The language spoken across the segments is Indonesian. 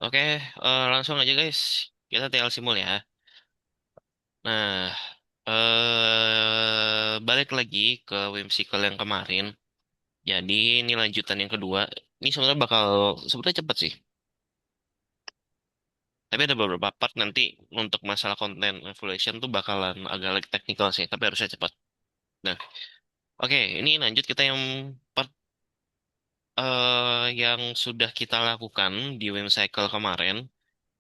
Oke, langsung aja guys. Kita tinggal simul ya. Nah, balik lagi ke whimsical yang kemarin. Jadi ini lanjutan yang kedua. Ini sebenarnya bakal sebetulnya cepet sih. Tapi ada beberapa part nanti untuk masalah content evaluation tuh bakalan agak like teknikal sih. Tapi harusnya cepat. Nah, oke, ini lanjut kita yang part yang sudah kita lakukan di whimsical kemarin.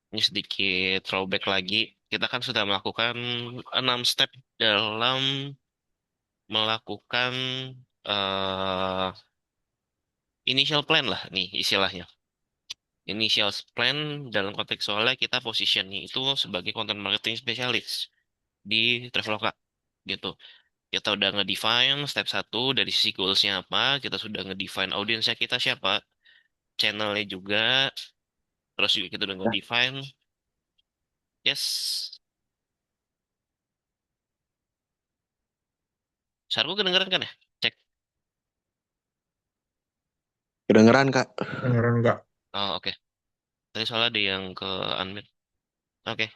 Ini sedikit throwback lagi. Kita kan sudah melakukan 6 step dalam melakukan eh initial plan lah nih istilahnya. Initial plan dalam konteks soalnya kita positionnya itu sebagai content marketing specialist di Traveloka gitu. Kita udah nge-define step satu dari sisi goals-nya apa, kita sudah nge-define audiensnya kita siapa, channelnya juga, terus juga kita udah nge-define, yes, Sarku kedengeran kan ya? Cek. Kedengeran, Kak? Beneran nggak? Oh, oke. Tadi soalnya ada yang ke unmute. Oke.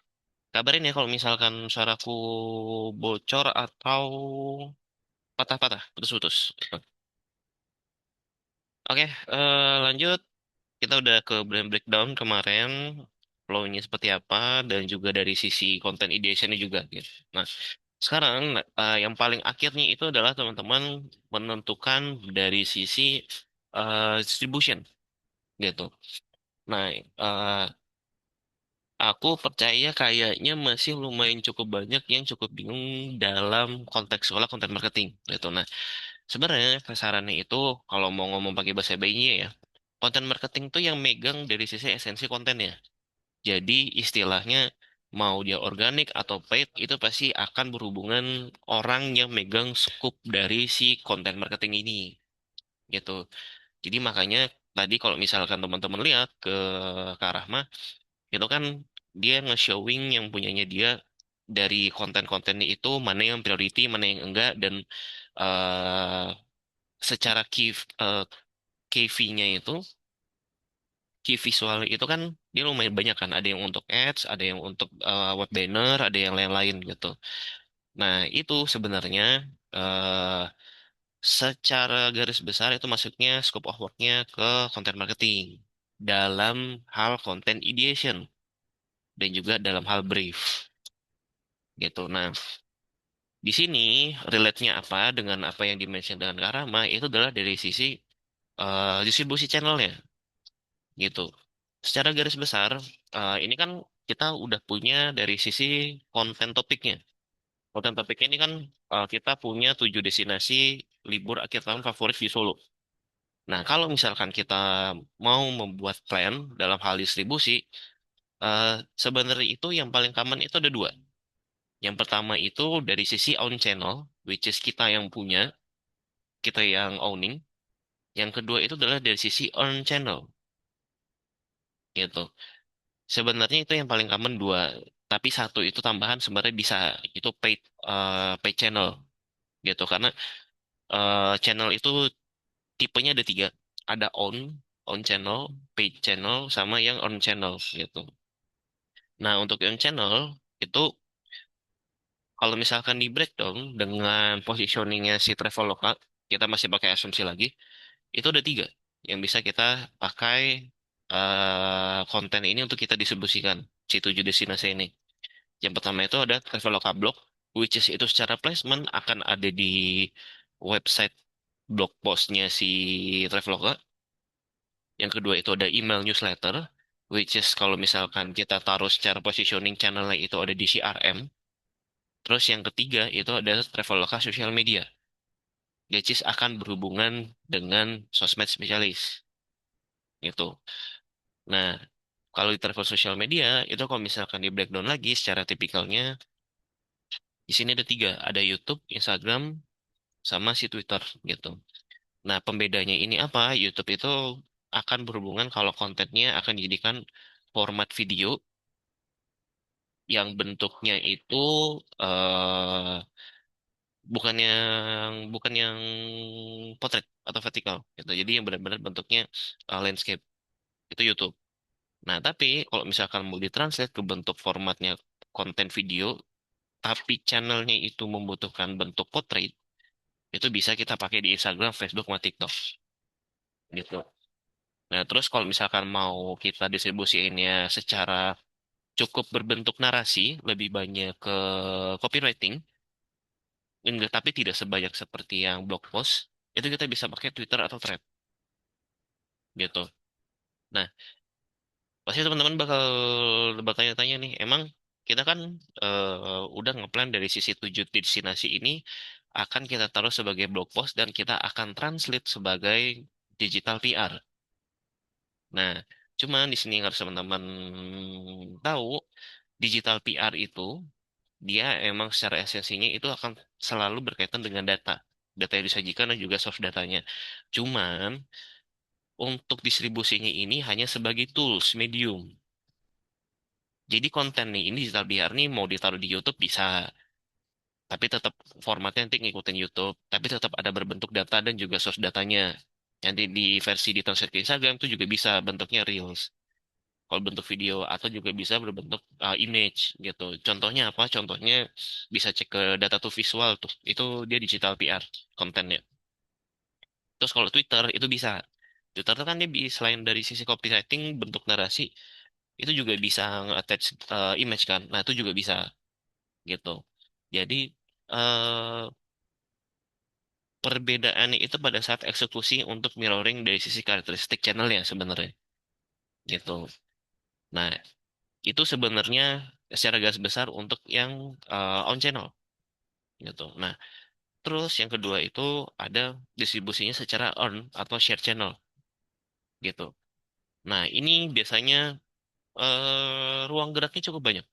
Kabarin ya kalau misalkan suaraku bocor atau patah-patah, putus-putus. Oke, lanjut. Kita udah ke brand breakdown kemarin, flow-nya seperti apa, dan juga dari sisi content ideation-nya juga. Gitu. Nah, sekarang yang paling akhirnya itu adalah teman-teman menentukan dari sisi distribution, gitu. Nah, aku percaya kayaknya masih lumayan cukup banyak yang cukup bingung dalam konteks soal konten marketing gitu. Nah, sebenarnya kasarannya itu kalau mau ngomong pakai bahasa bayinya ya, konten marketing tuh yang megang dari sisi esensi kontennya. Jadi istilahnya mau dia organik atau paid itu pasti akan berhubungan orang yang megang scoop dari si konten marketing ini gitu. Jadi makanya tadi kalau misalkan teman-teman lihat ke Kak Rahma itu kan dia nge-showing yang punyanya dia dari konten-kontennya itu mana yang priority, mana yang enggak dan eh secara KV-nya itu, key visual itu kan dia lumayan banyak kan. Ada yang untuk ads, ada yang untuk web banner, ada yang lain-lain gitu. Nah, itu sebenarnya eh secara garis besar itu masuknya scope of work-nya ke content marketing dalam hal content ideation dan juga dalam hal brief gitu. Nah, di sini relate-nya apa dengan apa yang dimention dengan Karama itu adalah dari sisi distribusi channelnya gitu. Secara garis besar ini kan kita udah punya dari sisi konten topiknya. Konten topiknya ini kan kita punya 7 destinasi libur akhir tahun favorit di Solo. Nah, kalau misalkan kita mau membuat plan dalam hal distribusi, eh, sebenarnya itu yang paling common itu ada dua. Yang pertama itu dari sisi own channel, which is kita yang punya, kita yang owning. Yang kedua itu adalah dari sisi earn channel, gitu. Sebenarnya itu yang paling common dua, tapi satu itu tambahan sebenarnya bisa itu paid channel, gitu. Karena channel itu tipenya ada tiga, ada own channel, paid channel, sama yang earn channel, gitu. Nah untuk earn channel itu kalau misalkan di breakdown dengan positioningnya si Traveloka, kita masih pakai asumsi lagi. Itu ada tiga yang bisa kita pakai konten ini untuk kita distribusikan si 7 destinasi ini. Yang pertama itu ada Traveloka Blog, which is itu secara placement akan ada di website blog postnya si Traveloka. Yang kedua itu ada email newsletter, which is kalau misalkan kita taruh secara positioning channelnya itu ada di CRM. Terus yang ketiga itu ada Traveloka social media, which is akan berhubungan dengan sosmed spesialis. Itu. Nah, kalau di travel sosial media, itu kalau misalkan di breakdown lagi secara tipikalnya, di sini ada tiga. Ada YouTube, Instagram, sama si Twitter gitu. Nah, pembedanya ini apa? YouTube itu akan berhubungan kalau kontennya akan dijadikan format video yang bentuknya itu eh bukan yang potret atau vertikal gitu. Jadi yang benar-benar bentuknya landscape itu YouTube. Nah, tapi kalau misalkan mau ditranslate ke bentuk formatnya konten video, tapi channelnya itu membutuhkan bentuk portrait, itu bisa kita pakai di Instagram, Facebook, sama TikTok gitu. Nah, terus kalau misalkan mau kita distribusiinnya secara cukup berbentuk narasi, lebih banyak ke copywriting, enggak, tapi tidak sebanyak seperti yang blog post, itu kita bisa pakai Twitter atau Thread gitu. Nah, pasti teman-teman bakal bertanya-tanya nih, emang kita kan udah ngeplan dari sisi 7 destinasi ini akan kita taruh sebagai blog post dan kita akan translate sebagai digital PR. Nah, cuman di sini yang harus teman-teman tahu, digital PR itu dia emang secara esensinya itu akan selalu berkaitan dengan data. Data yang disajikan dan juga source datanya. Cuman untuk distribusinya ini hanya sebagai tools, medium. Jadi konten nih, ini digital PR nih mau ditaruh di YouTube bisa, tapi tetap formatnya nanti ngikutin YouTube, tapi tetap ada berbentuk data dan juga source datanya. Nanti di versi di translate ke Instagram itu juga bisa bentuknya Reels. Kalau bentuk video atau juga bisa berbentuk image gitu. Contohnya apa? Contohnya bisa cek ke data to visual tuh. Itu dia digital PR kontennya. Terus kalau Twitter itu bisa. Twitter tuh kan dia selain dari sisi copywriting bentuk narasi itu juga bisa nge-attach image kan. Nah, itu juga bisa gitu. Jadi eh perbedaannya itu pada saat eksekusi untuk mirroring dari sisi karakteristik channelnya sebenarnya gitu. Nah, itu sebenarnya secara garis besar untuk yang on channel gitu. Nah, terus yang kedua itu ada distribusinya secara earn atau share channel gitu. Nah, ini biasanya ruang geraknya cukup banyak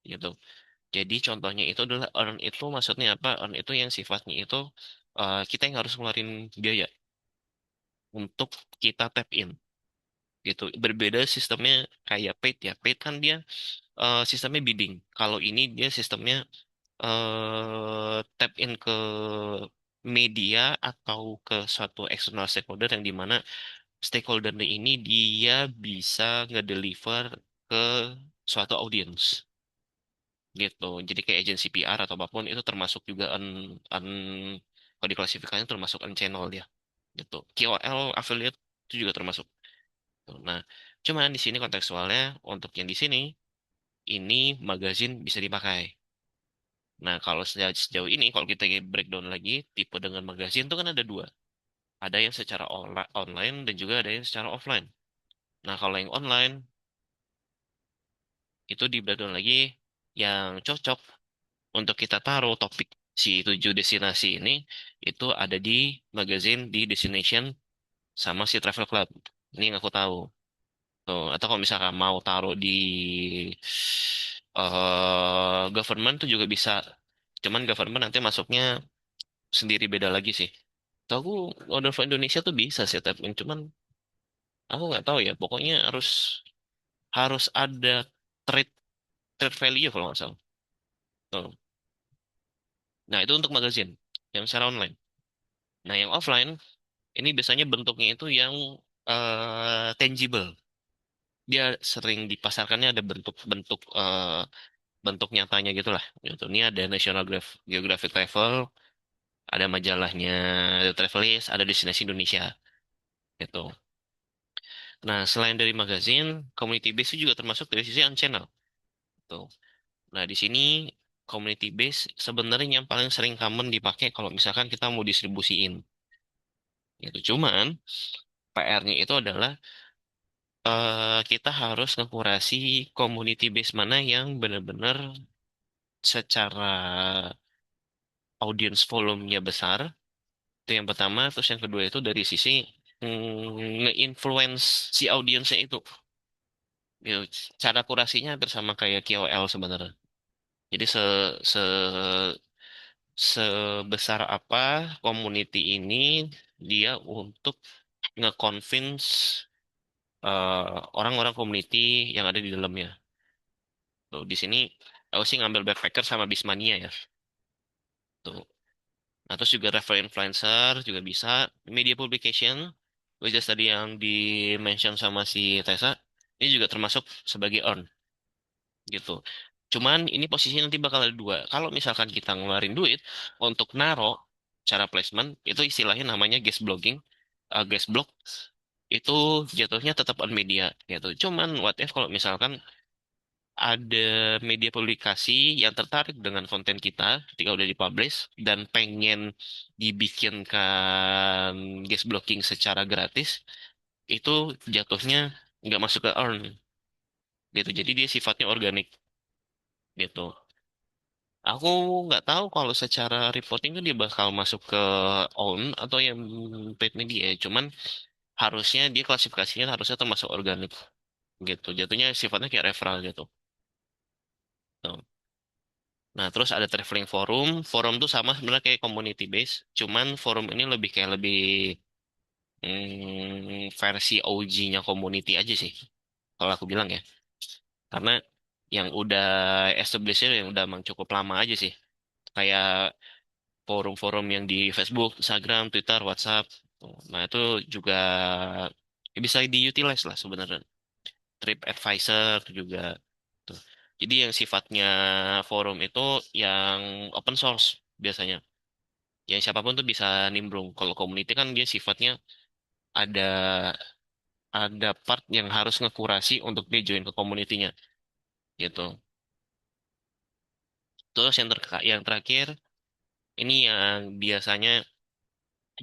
gitu. Jadi contohnya itu adalah earn itu maksudnya apa? Earn itu yang sifatnya itu kita yang harus ngeluarin biaya untuk kita tap in gitu. Berbeda sistemnya kayak paid ya. Paid kan dia sistemnya bidding. Kalau ini dia sistemnya tap in ke media atau ke suatu external stakeholder yang dimana stakeholder ini dia bisa ngedeliver ke suatu audience gitu. Jadi kayak agency PR atau apapun itu termasuk juga un, kalau diklasifikasinya termasuk channel dia gitu. KOL affiliate itu juga termasuk. Nah, cuman di sini kontekstualnya untuk yang di sini ini magazin bisa dipakai. Nah, kalau sejauh ini, kalau kita breakdown lagi, tipe dengan magazin itu kan ada dua. Ada yang secara online dan juga ada yang secara offline. Nah, kalau yang online, itu di breakdown lagi yang cocok untuk kita taruh topik si 7 destinasi ini, itu ada di magazin di Destination sama si Travel Club. Ini yang aku tahu. Tuh, atau kalau misalkan mau taruh di government tuh juga bisa. Cuman government nanti masuknya sendiri beda lagi sih. Tahu aku order for Indonesia tuh bisa sih, tapi cuman aku nggak tahu ya. Pokoknya harus harus ada trade trade value kalau nggak salah. Tuh. Nah itu untuk magazine yang secara online. Nah yang offline ini biasanya bentuknya itu yang tangible. Dia sering dipasarkannya ada bentuk-bentuk bentuk nyatanya gitu lah. Gitu. Ini ada National Geographic Travel, ada majalahnya, ada Travelist, ada Destinasi Indonesia. Gitu. Nah, selain dari magazine, community base itu juga termasuk dari sisi on-channel. Tuh. Nah, di sini community base sebenarnya yang paling sering common dipakai kalau misalkan kita mau distribusiin. Gitu. Cuman, PR-nya itu adalah kita harus ngekurasi community base mana yang benar-benar secara audience volumenya besar. Itu yang pertama. Terus yang kedua itu dari sisi nge-influence si audiensnya itu. Gitu. Cara kurasinya hampir sama kayak KOL sebenarnya. Jadi se sebesar apa community ini dia untuk nge-convince orang-orang community yang ada di dalamnya. Tuh, di sini aku sih ngambil backpacker sama Bismania ya. Tuh. Nah, terus juga refer influencer juga bisa, media publication, which is tadi yang di mention sama si Tessa, ini juga termasuk sebagai earn gitu. Cuman ini posisinya nanti bakal ada dua. Kalau misalkan kita ngeluarin duit untuk naro cara placement, itu istilahnya namanya guest blogging, guest blog, itu jatuhnya tetap on media gitu. Cuman what if kalau misalkan ada media publikasi yang tertarik dengan konten kita ketika udah dipublish dan pengen dibikinkan guest blocking secara gratis, itu jatuhnya nggak masuk ke earn gitu. Jadi dia sifatnya organik gitu. Aku nggak tahu kalau secara reporting kan dia bakal masuk ke own atau yang paid media. Cuman harusnya dia klasifikasinya harusnya termasuk organik gitu. Jatuhnya sifatnya kayak referral gitu. Tuh. Nah, terus ada traveling forum. Forum tuh sama sebenarnya kayak community base. Cuman forum ini lebih kayak lebih versi OG-nya community aja sih. Kalau aku bilang ya. Karena yang udah established yang udah emang cukup lama aja sih. Kayak forum-forum yang di Facebook, Instagram, Twitter, WhatsApp. Nah, itu juga ya bisa diutilize lah sebenarnya. TripAdvisor juga. Tuh. Jadi yang sifatnya forum itu yang open source biasanya. Yang siapapun tuh bisa nimbrung. Kalau community kan dia sifatnya ada ada part yang harus ngekurasi untuk dia join ke community-nya gitu. Terus yang terakhir ini yang biasanya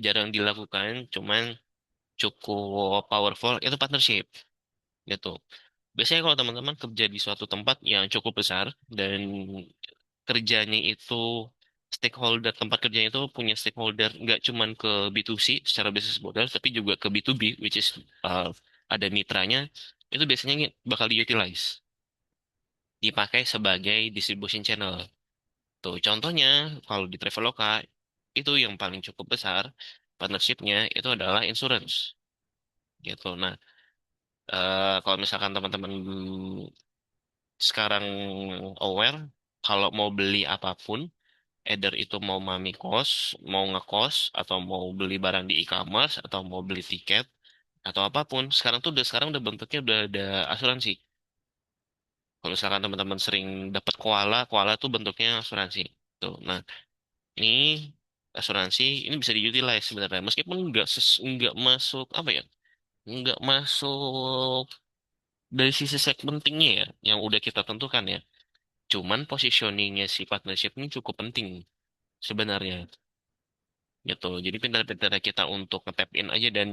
jarang dilakukan, cuman cukup powerful itu partnership gitu. Biasanya kalau teman-teman kerja di suatu tempat yang cukup besar dan kerjanya itu stakeholder tempat kerjanya itu punya stakeholder nggak cuman ke B2C secara business model tapi juga ke B2B which is uh, ada mitranya itu biasanya bakal diutilize dipakai sebagai distribution channel. Tuh contohnya kalau di Traveloka itu yang paling cukup besar partnershipnya itu adalah insurance gitu. Nah, kalau misalkan teman-teman sekarang aware, kalau mau beli apapun, either itu mau mami kos, mau ngekos, atau mau beli barang di e-commerce, atau mau beli tiket, atau apapun, sekarang udah bentuknya udah ada asuransi. Kalau misalkan teman-teman sering dapat koala, koala tuh bentuknya asuransi. Tuh, nah ini asuransi ini bisa diutilize sebenarnya, meskipun nggak masuk apa ya, nggak masuk dari sisi segmentingnya ya, yang udah kita tentukan ya. Cuman positioningnya si partnership ini cukup penting sebenarnya gitu. Jadi pintar-pintar kita untuk nge-tap in aja dan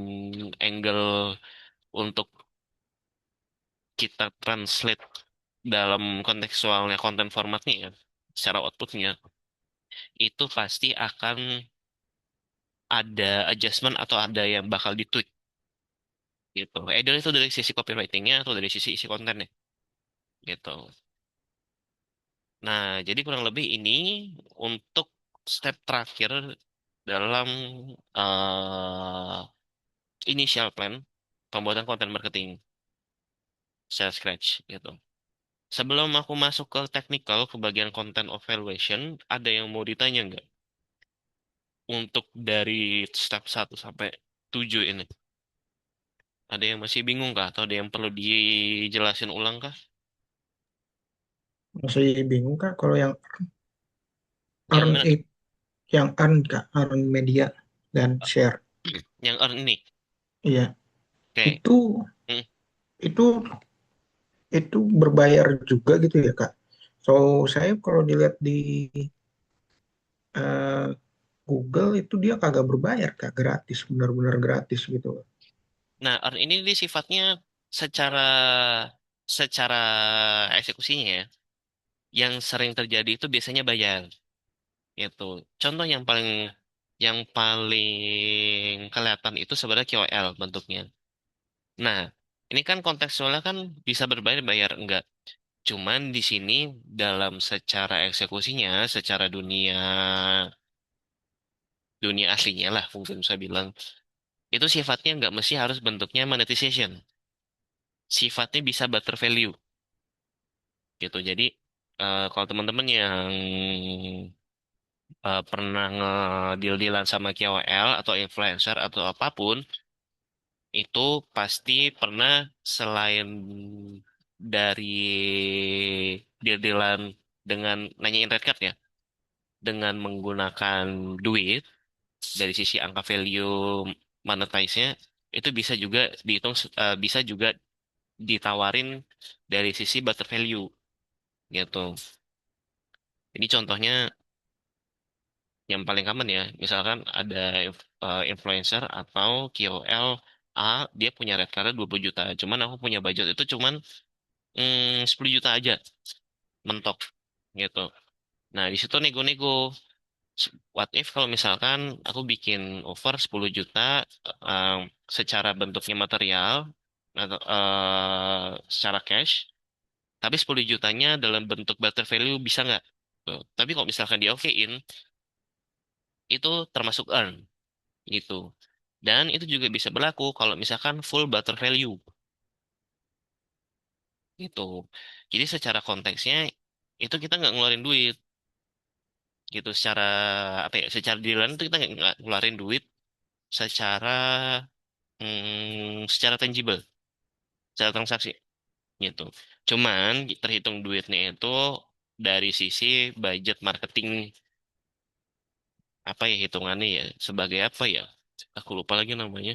angle untuk kita translate dalam kontekstualnya konten formatnya ya, secara outputnya itu pasti akan ada adjustment atau ada yang bakal ditweak gitu. Either itu dari sisi copywritingnya atau dari sisi isi kontennya gitu. Nah, jadi kurang lebih ini untuk step terakhir dalam initial plan pembuatan konten marketing secara scratch gitu. Sebelum aku masuk ke technical, ke bagian content evaluation, ada yang mau ditanya nggak? Untuk dari step 1 sampai 7 ini. Ada yang masih bingung kah? Atau ada yang perlu dijelasin ulang kah? Masih bingung kak kalau yang Yang earn mana tuh? it, yang earn kak, earn media dan share. Yang earn ini. Iya, Oke. itu Hmm. itu itu berbayar juga gitu ya kak. So saya kalau dilihat di eh, Google itu dia kagak berbayar kak, gratis, benar-benar gratis gitu. Nah, earn ini dia sifatnya secara secara eksekusinya ya. Yang sering terjadi itu biasanya bayar. Itu. Contoh yang paling kelihatan itu sebenarnya KOL bentuknya. Nah, ini kan kontekstualnya kan bisa berbayar bayar enggak. Cuman di sini dalam secara eksekusinya, secara dunia dunia aslinya lah mungkin saya bilang, itu sifatnya nggak mesti harus bentuknya monetization. Sifatnya bisa barter value gitu. Jadi kalau teman-teman yang pernah ngedeal-dealan sama KOL atau influencer atau apapun, itu pasti pernah selain dari deal-dealan dengan nanyain red card ya, dengan menggunakan duit dari sisi angka value monetize-nya itu bisa juga dihitung bisa juga ditawarin dari sisi barter value gitu. Ini contohnya yang paling common ya, misalkan ada influencer atau KOL A, dia punya red card 20 juta, cuman aku punya budget itu cuman 10 juta aja, mentok gitu. Nah, di situ nego-nego. What if kalau misalkan aku bikin over 10 juta eh, secara bentuknya material atau secara cash, tapi 10 jutanya dalam bentuk barter value bisa nggak? Tuh. Tapi kalau misalkan di oke-in, itu termasuk earn gitu. Dan itu juga bisa berlaku kalau misalkan full barter value gitu. Jadi secara konteksnya itu kita nggak ngeluarin duit gitu secara apa ya? Secara dealan itu kita nggak ngeluarin duit secara secara tangible, secara transaksi gitu. Cuman terhitung duitnya itu dari sisi budget marketing apa ya hitungannya ya sebagai apa ya? Aku lupa lagi namanya.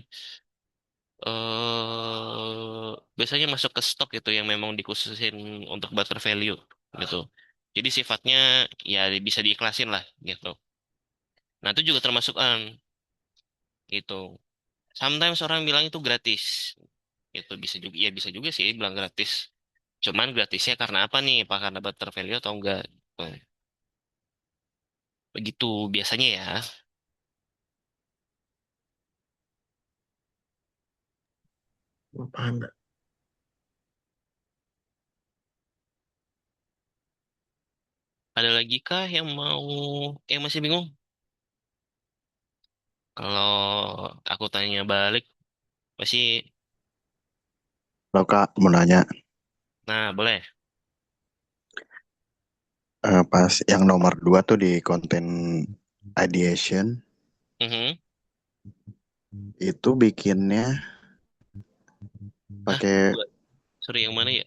Biasanya masuk ke stok itu yang memang dikhususin untuk barter value gitu. Jadi sifatnya ya bisa diiklasin lah gitu. Nah itu juga termasuk gitu. Sometimes orang bilang itu gratis. Itu bisa juga, ya bisa juga sih bilang gratis. Cuman gratisnya karena apa nih? Apa karena barter value atau enggak? Gitu. Begitu biasanya ya. Paham nggak? Ada lagi kah yang masih bingung? Kalau aku tanya balik, pasti, Lo Kak mau nanya, nah boleh. pas yang nomor 2 tuh di konten ideation Mhm. itu bikinnya Hah? pakai Dua. Sorry, yang mana ya?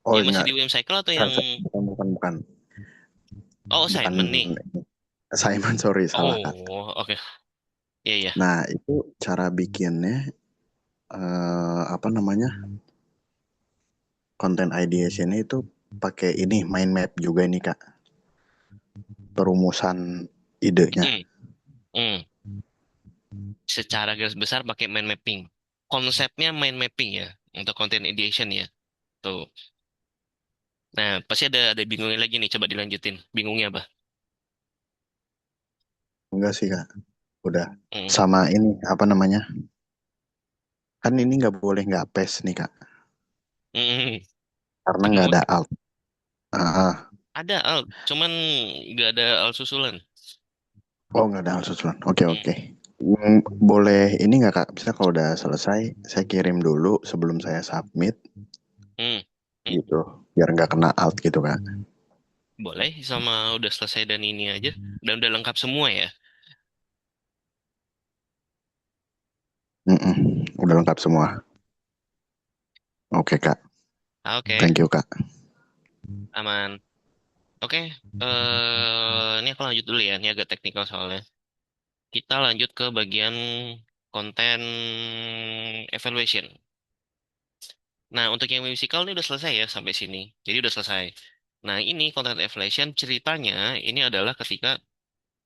oh Yang masih enggak di UM Cycle atau yang... bukan Oh, bukan Simon nih. Simon, sorry salah Kak. Oh, oke. Iya, iya. Nah itu cara bikinnya apa namanya konten ideation itu pakai ini mind map juga nih Kak, perumusan idenya. Hmm. Hmm. Secara garis besar pakai mind mapping. Konsepnya mind mapping ya. Untuk content ideation ya. Tuh. Nah, pasti ada bingungnya lagi nih. Coba dilanjutin. Bingungnya apa? Enggak sih Kak, udah. Hmm. Sama ini apa namanya, kan ini nggak boleh nggak paste nih Kak, Hmm. karena nggak Kenapa? ada alt. Ah, Ada alt. Cuman nggak ada alt susulan. oh nggak ada alt susulan. Oke Hmm. oke. Boleh ini nggak Kak? Bisa kalau udah selesai, saya kirim dulu sebelum saya submit Hmm. Hmm. gitu, biar nggak kena alt gitu Kak. Boleh sama udah selesai dan ini aja. Dan udah lengkap semua ya. Mm-mm, udah lengkap semua. Oke Kak, Ah, oke. thank you Kak. Aman. Oke. Ini aku lanjut dulu ya. Ini agak teknikal soalnya. Kita lanjut ke bagian konten evaluation. Nah, untuk yang musical ini udah selesai ya sampai sini. Jadi udah selesai. Nah, ini content evaluation ceritanya ini adalah ketika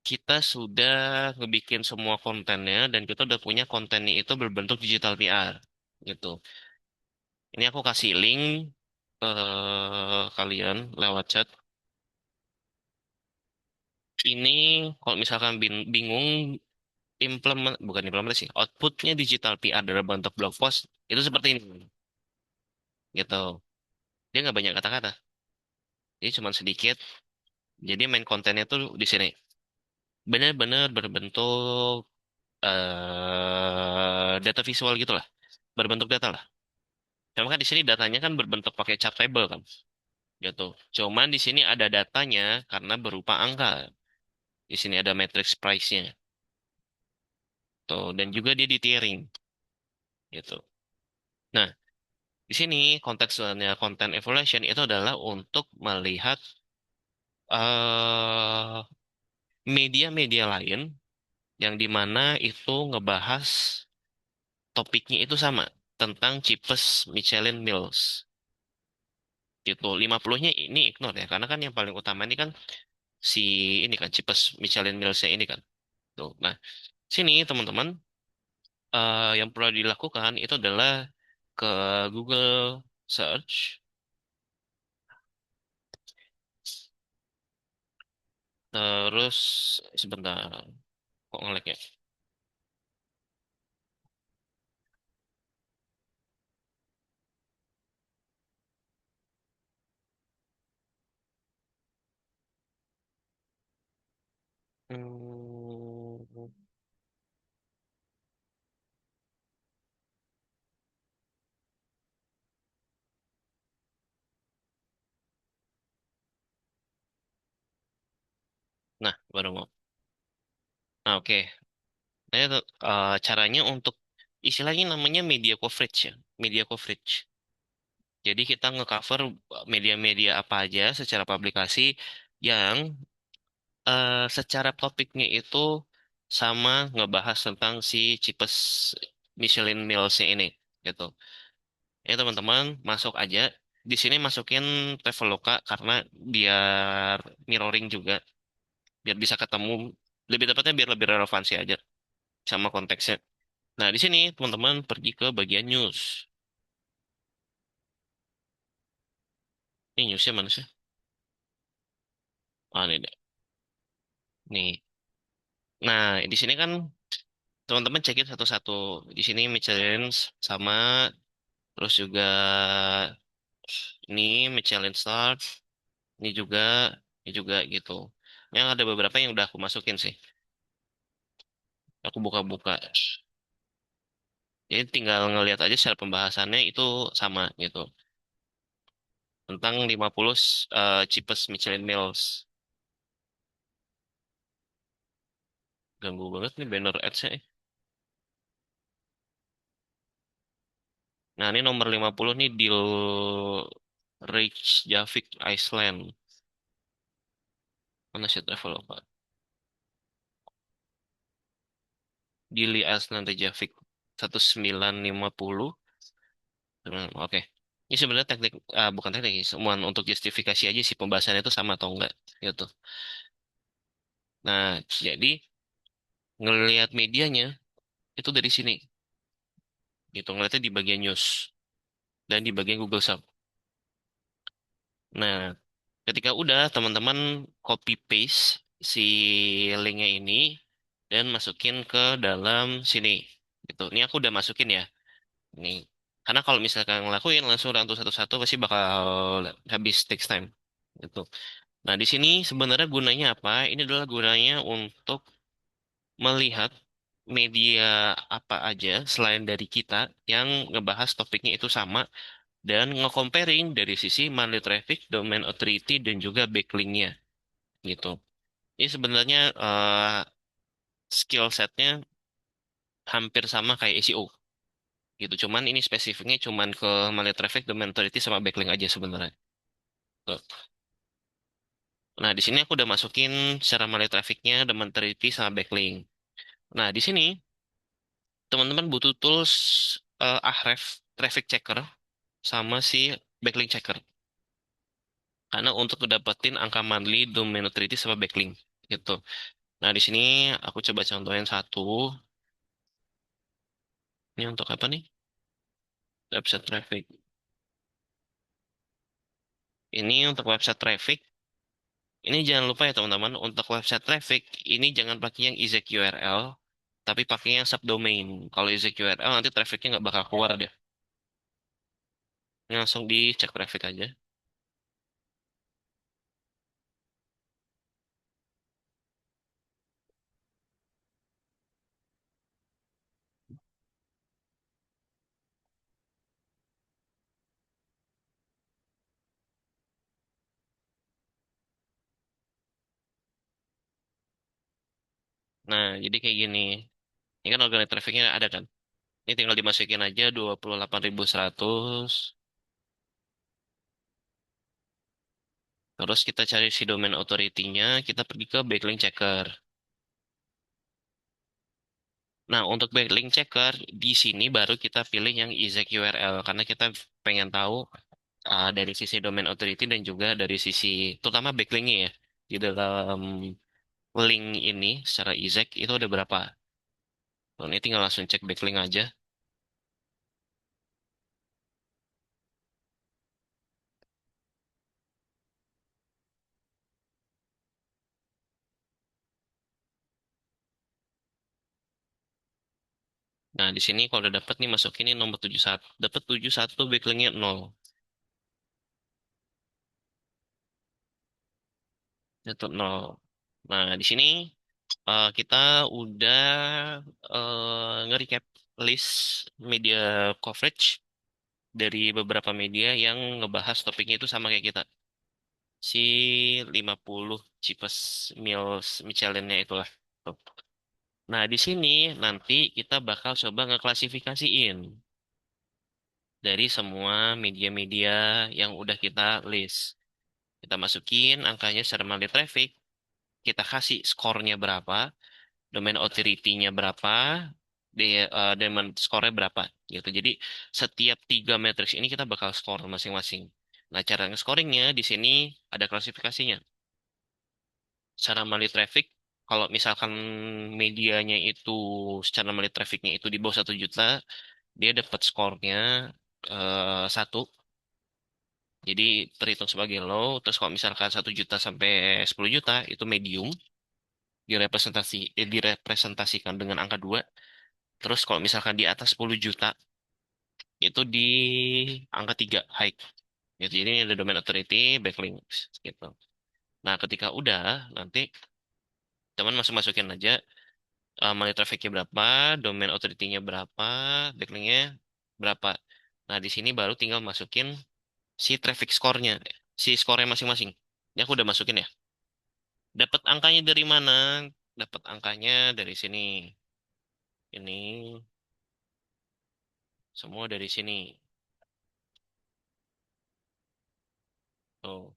kita sudah ngebikin semua kontennya dan kita udah punya kontennya itu berbentuk digital PR gitu. Ini aku kasih link ke kalian lewat chat. Ini kalau misalkan bingung bukan implementasi, outputnya digital PR dalam bentuk blog post itu seperti ini gitu. Dia nggak banyak kata-kata, jadi cuma sedikit. Jadi main kontennya tuh di sini benar-benar berbentuk data visual gitu lah, berbentuk data lah. Cuma kan di sini datanya kan berbentuk pakai chart table kan, gitu. Cuman di sini ada datanya karena berupa angka. Di sini ada matrix price-nya, tuh. Dan juga dia di tiering, gitu. Nah, di sini konteksnya content evaluation itu adalah untuk melihat eh media-media lain yang dimana itu ngebahas topiknya itu sama tentang cheapest Michelin meals gitu. 50-nya ini ignore ya, karena kan yang paling utama ini kan si ini kan cheapest Michelin mealsnya ini kan. Tuh. Nah, sini teman-teman yang perlu dilakukan itu adalah ke Google search, terus sebentar kok ngelag ya. Hmm, Nah, baru mau. Nah, oke. Nah, itu, caranya untuk istilahnya namanya media coverage ya, media coverage. Jadi kita ngecover media-media apa aja secara publikasi yang secara topiknya itu sama ngebahas tentang si cheapest Michelin mealsnya ini, gitu. Ya teman-teman masuk aja. Di sini masukin Traveloka karena biar mirroring juga, biar bisa ketemu. Lebih tepatnya biar lebih relevansi aja sama konteksnya. Nah, di sini teman-teman pergi ke bagian news. Ini newsnya mana sih? Ah, ini deh. Nih. Nah, di sini kan teman-teman cekin satu-satu. Di sini Michelin sama, terus juga ini Michelin Star, ini juga, ini juga gitu. Yang ada beberapa yang udah aku masukin sih. Aku buka-buka. Jadi tinggal ngelihat aja secara pembahasannya itu sama gitu. Tentang 50 cheapest Michelin meals. Ganggu banget nih banner ads-nya. Nah, ini nomor 50 nih deal Reykjavik Iceland. Mana sih Traveloka? Gili Iceland Reykjavik 1950. Oke. Ini sebenarnya teknik, bukan teknik, semua untuk justifikasi aja sih pembahasannya itu sama atau enggak gitu. Nah, jadi ngelihat medianya itu dari sini gitu, ngelihatnya di bagian news dan di bagian Google Search. Nah, ketika udah teman-teman copy paste si linknya ini dan masukin ke dalam sini gitu. Ini aku udah masukin ya. Ini karena kalau misalkan ngelakuin langsung rantu satu-satu pasti bakal habis takes time gitu. Nah, di sini sebenarnya gunanya apa? Ini adalah gunanya untuk melihat media apa aja selain dari kita yang ngebahas topiknya itu sama dan nge-comparing dari sisi monthly traffic, domain authority, dan juga backlinknya gitu. Ini sebenarnya skill setnya hampir sama kayak SEO gitu. Cuman ini spesifiknya cuman ke monthly traffic, domain authority, sama backlink aja sebenarnya. Tuh. Nah, di sini aku udah masukin secara monthly trafficnya, domain authority, sama backlink. Nah, di sini teman-teman butuh tools Ahref Traffic Checker sama si Backlink Checker. Karena untuk dapetin angka monthly, domain authority sama backlink gitu. Nah, di sini aku coba contohin satu. Ini untuk apa nih? Website traffic. Ini untuk website traffic. Ini jangan lupa ya teman-teman, untuk website traffic ini jangan pakai yang exact URL, tapi pakai yang subdomain. Kalau exact URL nanti trafficnya nggak bakal keluar deh. Ini langsung dicek traffic aja. Nah, jadi kayak gini. Ini kan organik trafficnya ada kan? Ini tinggal dimasukin aja 28.100. Terus kita cari si domain authority-nya, kita pergi ke backlink checker. Nah, untuk backlink checker, di sini baru kita pilih yang exact URL, karena kita pengen tahu dari sisi domain authority dan juga dari sisi, terutama backlinknya ya, di dalam link ini secara exact itu ada berapa. Nah, ini tinggal langsung cek backlink aja. Nah, di sini kalau udah dapat nih masukin ini nomor 71. Dapat 71 backlinknya 0. Itu 0. Nah, di sini kita udah nge-recap list media coverage dari beberapa media yang ngebahas topiknya itu sama kayak kita. Si 50 cheapest meals Michelin-nya itulah. Tuh. Nah, di sini nanti kita bakal coba ngeklasifikasiin dari semua media-media yang udah kita list. Kita masukin angkanya secara monthly traffic, kita kasih skornya berapa, domain authority-nya berapa, domain skornya berapa gitu. Jadi setiap tiga matriks ini kita bakal skor masing-masing. Nah, cara nge-scoringnya di sini ada klasifikasinya. Secara monthly traffic, kalau misalkan medianya itu secara monthly trafficnya itu di bawah 1 juta, dia dapat skornya 1. Jadi terhitung sebagai low. Terus kalau misalkan 1 juta sampai 10 juta itu medium, direpresentasikan dengan angka 2. Terus kalau misalkan di atas 10 juta itu di angka 3 high. Gitu. Jadi ini ada domain authority, backlinks gitu. Nah, ketika udah nanti teman masuk-masukin aja money trafficnya berapa, domain authority-nya berapa, backlinknya berapa. Nah, di sini baru tinggal masukin si traffic score-nya, si skornya masing-masing. Ini aku udah masukin ya. Dapat angkanya dari mana? Dapat angkanya dari sini. Ini semua dari sini. Tuh,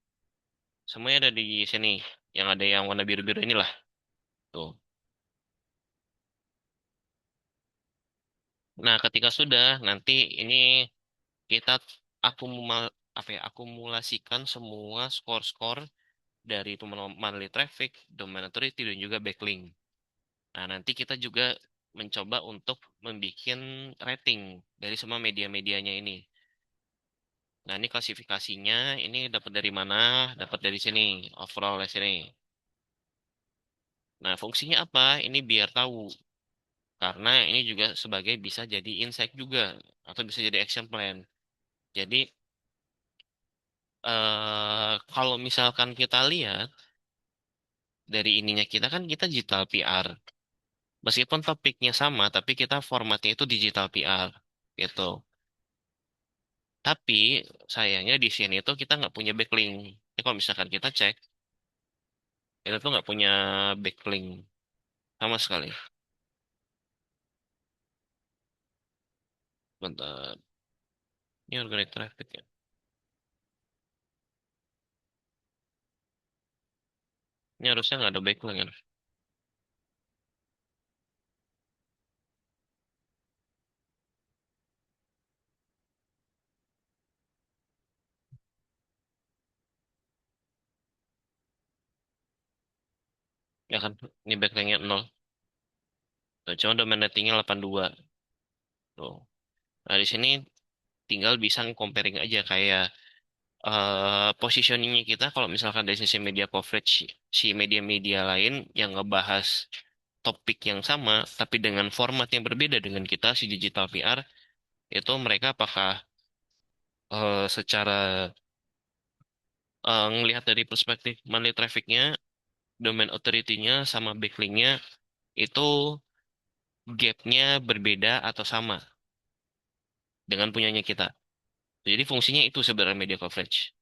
semuanya ada di sini. Yang ada yang warna biru-biru inilah. Tuh. Nah, ketika sudah, nanti ini kita akumal, apa ya, akumulasikan semua skor-skor dari teman monthly traffic, domain authority, dan juga backlink. Nah, nanti kita juga mencoba untuk membuat rating dari semua media-medianya ini. Nah, ini klasifikasinya, ini dapat dari mana? Dapat dari sini, overall dari sini. Nah, fungsinya apa? Ini biar tahu. Karena ini juga sebagai bisa jadi insight juga. Atau bisa jadi action plan. Jadi, kalau misalkan kita lihat, dari ininya kita kan kita digital PR. Meskipun topiknya sama, tapi kita formatnya itu digital PR. Gitu. Tapi sayangnya di sini tuh kita nggak punya backlink. Jadi kalau misalkan kita cek, kita tuh nggak punya backlink sama sekali. Bentar. Ini organic traffic ya. Ini harusnya nggak ada backlink ya. Ya kan, ini backlinknya 0. Tuh, cuma domain ratingnya 82. Tuh. Nah, di sini tinggal bisa comparing aja kayak positioningnya kita kalau misalkan dari sisi media coverage si media-media lain yang ngebahas topik yang sama tapi dengan format yang berbeda dengan kita si digital PR itu mereka apakah secara ngelihat dari perspektif money trafficnya, domain authority-nya sama backlinknya itu gapnya berbeda atau sama dengan punyanya kita. Jadi fungsinya itu sebenarnya media coverage.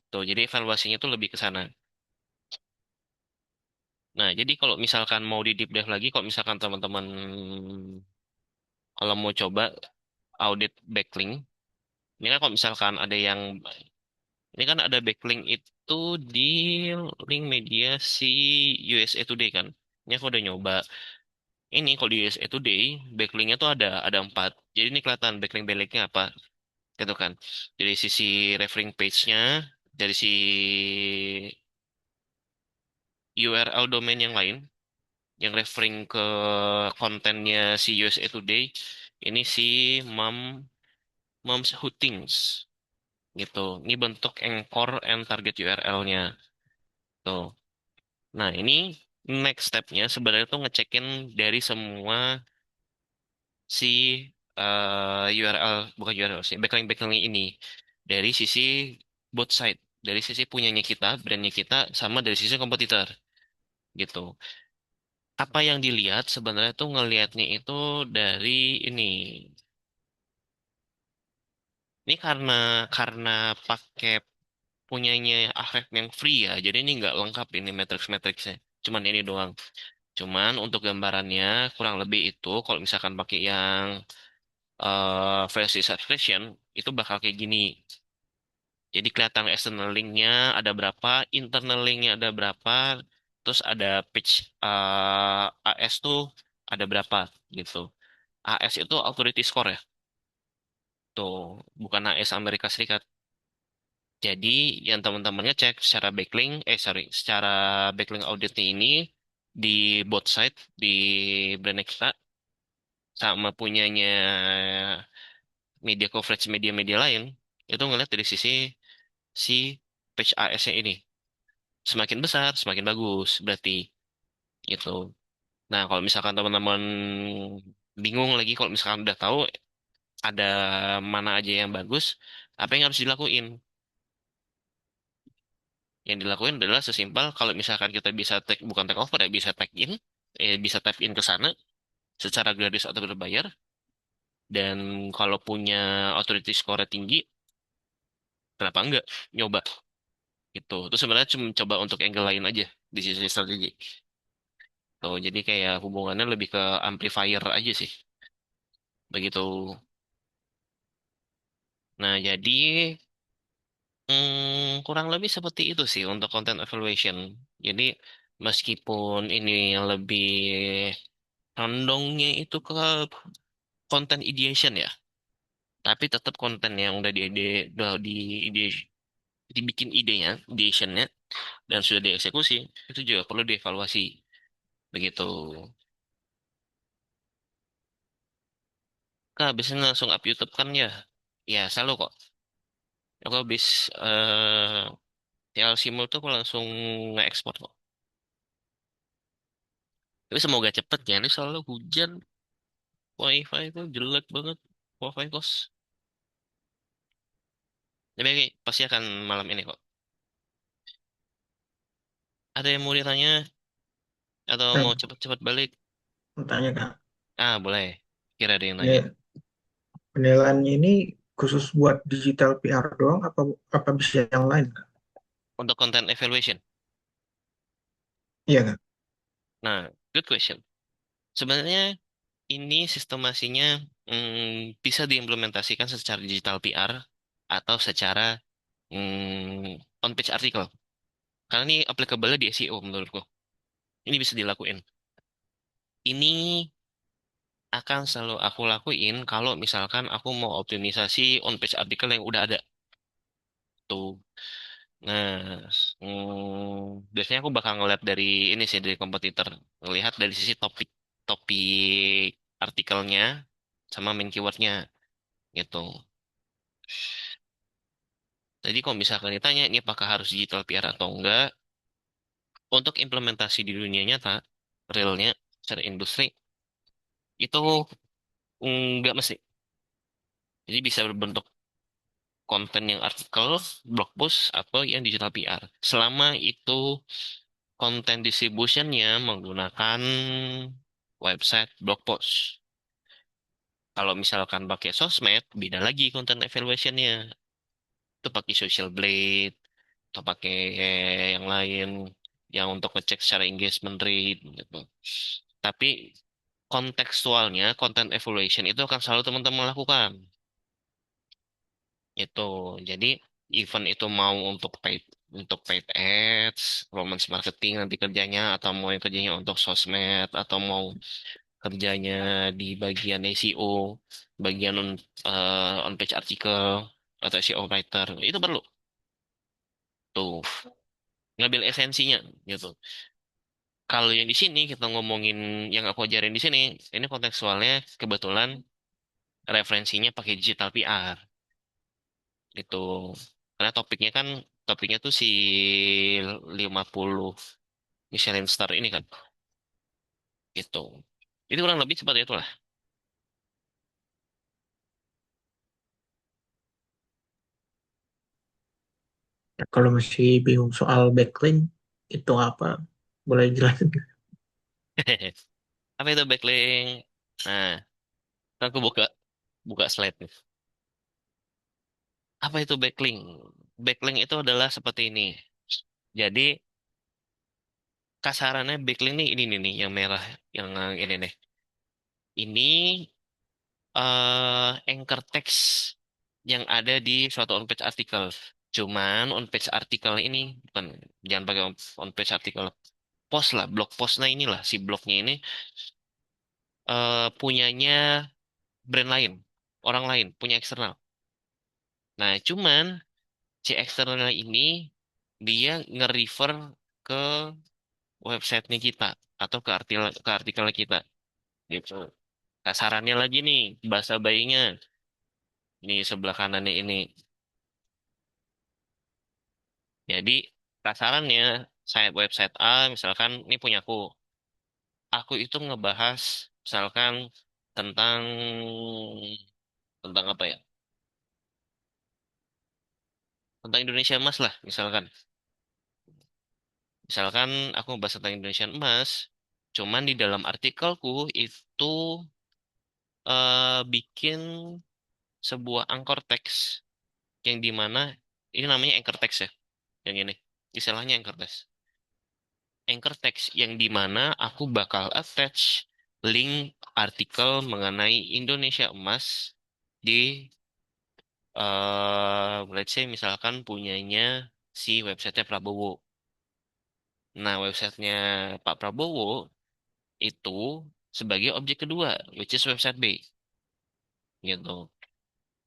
Tuh, jadi evaluasinya tuh lebih ke sana. Nah, jadi kalau misalkan mau di deep dive lagi, kalau misalkan teman-teman kalau mau coba audit backlink, ini kan kalau misalkan ada yang, ini kan ada backlink itu di link media si USA Today kan. Ini aku udah nyoba. Ini kalau di USA Today, backlinknya tuh ada 4. Jadi ini kelihatan backlink-backlinknya apa, gitu kan. Dari sisi referring page-nya, dari si URL domain yang lain, yang referring ke kontennya si USA Today, ini si Mom Moms Who Thinks gitu. Ini bentuk anchor and target URL-nya. Tuh. Nah, ini next step-nya sebenarnya tuh ngecekin dari semua si URL, bukan URL sih, backlink-backlink ini. Dari sisi both side. Dari sisi punyanya kita, brandnya kita, sama dari sisi kompetitor. Gitu. Apa yang dilihat sebenarnya tuh ngelihatnya itu dari ini. Ini karena pakai punyanya Ahref yang free ya, jadi ini nggak lengkap ini matrix-matrixnya. Cuman ini doang. Cuman untuk gambarannya kurang lebih itu kalau misalkan pakai yang versi subscription itu bakal kayak gini. Jadi kelihatan external linknya ada berapa, internal linknya ada berapa, terus ada page AS tuh ada berapa gitu. AS itu authority score ya, tuh bukan AS Amerika Serikat. Jadi yang teman-temannya cek secara backlink, secara backlink auditnya ini di both side di brand kita sama punyanya media coverage media-media lain itu ngeliat dari sisi si page AS-nya ini semakin besar semakin bagus berarti gitu. Nah kalau misalkan teman-teman bingung lagi kalau misalkan udah tahu ada mana aja yang bagus, apa yang harus dilakuin? Yang dilakuin adalah sesimpel kalau misalkan kita bisa bukan take over ya, bisa tag in, bisa tap in ke sana secara gratis atau berbayar. Dan kalau punya authority score tinggi, kenapa enggak nyoba gitu. Itu sebenarnya cuma coba untuk angle lain aja di sisi strategi. Tuh, jadi kayak hubungannya lebih ke amplifier aja sih. Begitu. Nah, jadi kurang lebih seperti itu sih untuk content evaluation. Jadi meskipun ini lebih condongnya itu ke content ideation ya, tapi tetap konten yang udah di ide, dibikin idenya, ideationnya, dan sudah dieksekusi, itu juga perlu dievaluasi. Begitu. Kak, biasanya langsung up YouTube kan ya? Ya, selalu kok. Aku habis TLC Mall tuh aku langsung nge-export kok. Tapi semoga cepet ya. Ini soalnya hujan, wifi itu jelek banget. Wifi kos. Tapi oke, pasti akan malam ini kok. Ada yang mau ditanya atau Nah, mau cepet-cepet balik? mau tanya Kak, Ah, boleh. Kira ada yang nanya. ini penilaiannya ini khusus buat digital PR doang apa apa bisa yang lain Kak? Untuk content evaluation. Iya Kak. Nah, good question. Sebenarnya ini sistemasinya bisa diimplementasikan secara digital PR atau secara on-page artikel. Karena ini applicable di SEO menurutku. Ini bisa dilakuin. Ini akan selalu aku lakuin kalau misalkan aku mau optimisasi on-page artikel yang udah ada. Tuh. Nah, biasanya aku bakal ngeliat dari ini sih dari kompetitor. Ngelihat dari sisi topik artikelnya sama main keywordnya gitu. Jadi kalau misalkan ditanya ini apakah harus digital PR atau enggak, untuk implementasi di dunia nyata, realnya secara industri itu enggak mesti. Jadi bisa berbentuk konten yang artikel, blog post, atau yang digital PR. Selama itu konten distributionnya menggunakan website blog post. Kalau misalkan pakai sosmed, beda lagi konten evaluationnya. Itu pakai social blade, atau pakai yang lain, yang untuk ngecek secara engagement rate, gitu. Tapi kontekstualnya, content evaluation itu akan selalu teman-teman lakukan. Itu. Jadi event itu mau untuk paid ads, performance marketing nanti kerjanya atau mau yang kerjanya untuk sosmed atau mau kerjanya di bagian SEO, bagian on page artikel atau SEO writer itu perlu tuh ngambil esensinya gitu. Kalau yang di sini kita ngomongin yang aku ajarin di sini, ini kontekstualnya kebetulan referensinya pakai digital PR itu. Karena topiknya tuh si 50 Michelin Star ini kan gitu. Itu kurang lebih seperti itulah. Ya, kalau masih bingung soal backlink itu apa? Boleh jelasin nggak? Apa itu backlink? Nah, kan aku buka buka slide nih. Apa itu backlink? Backlink itu adalah seperti ini. Jadi kasarannya backlink nih ini nih yang merah yang ini nih. Ini anchor text yang ada di suatu on-page artikel. Cuman on-page artikel ini bukan jangan pakai on-page artikel post lah, blog post. Nah inilah si blognya ini punyanya brand lain, orang lain, punya eksternal. Nah cuman si eksternal ini dia nge-refer ke websitenya kita atau ke artikelnya kita gitu. Kasarannya lagi nih bahasa bayinya nih sebelah kanannya ini. Jadi kasarannya saya website A misalkan ini punyaku. Aku itu ngebahas misalkan tentang tentang apa ya? Tentang Indonesia Emas lah misalkan. Misalkan aku ngebahas tentang Indonesia Emas, cuman di dalam artikelku itu bikin sebuah anchor text yang dimana ini namanya anchor text ya, yang ini istilahnya anchor text. Anchor text yang dimana aku bakal attach link artikel mengenai Indonesia Emas di let's say misalkan punyanya si websitenya Prabowo. Nah, websitenya Pak Prabowo itu sebagai objek kedua, which is website B, gitu.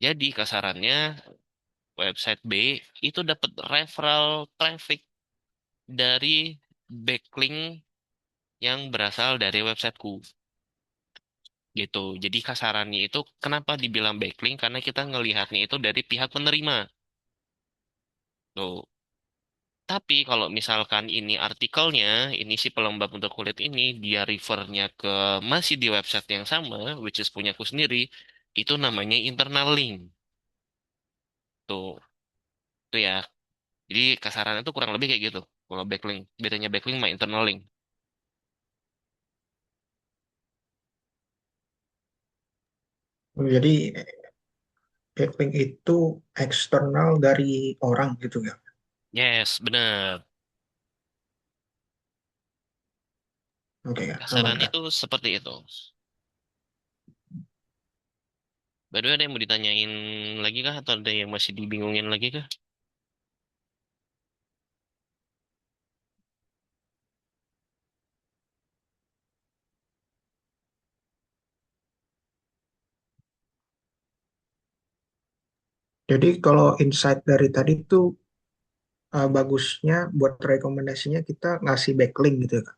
Jadi kasarannya website B itu dapat referral traffic dari backlink yang berasal dari websiteku, gitu. Jadi kasarannya itu kenapa dibilang backlink? Karena kita ngelihatnya itu dari pihak penerima. Tuh. Tapi kalau misalkan ini artikelnya, ini si pelembab untuk kulit ini, dia refernya ke masih di website yang sama, which is punyaku sendiri, itu namanya internal link. Tuh, tuh ya. Jadi kasarannya tuh kurang lebih kayak gitu. Kalau backlink, bedanya backlink sama internal link. Jadi backlink itu eksternal dari orang gitu ya. Yes, bener. Oke ya, aman Kasarannya Kak. itu seperti itu. By the way, ada yang mau ditanyain lagi kah? Atau ada yang masih dibingungin lagi kah? Jadi kalau insight dari tadi tuh bagusnya buat rekomendasinya kita ngasih backlink gitu ya Kak.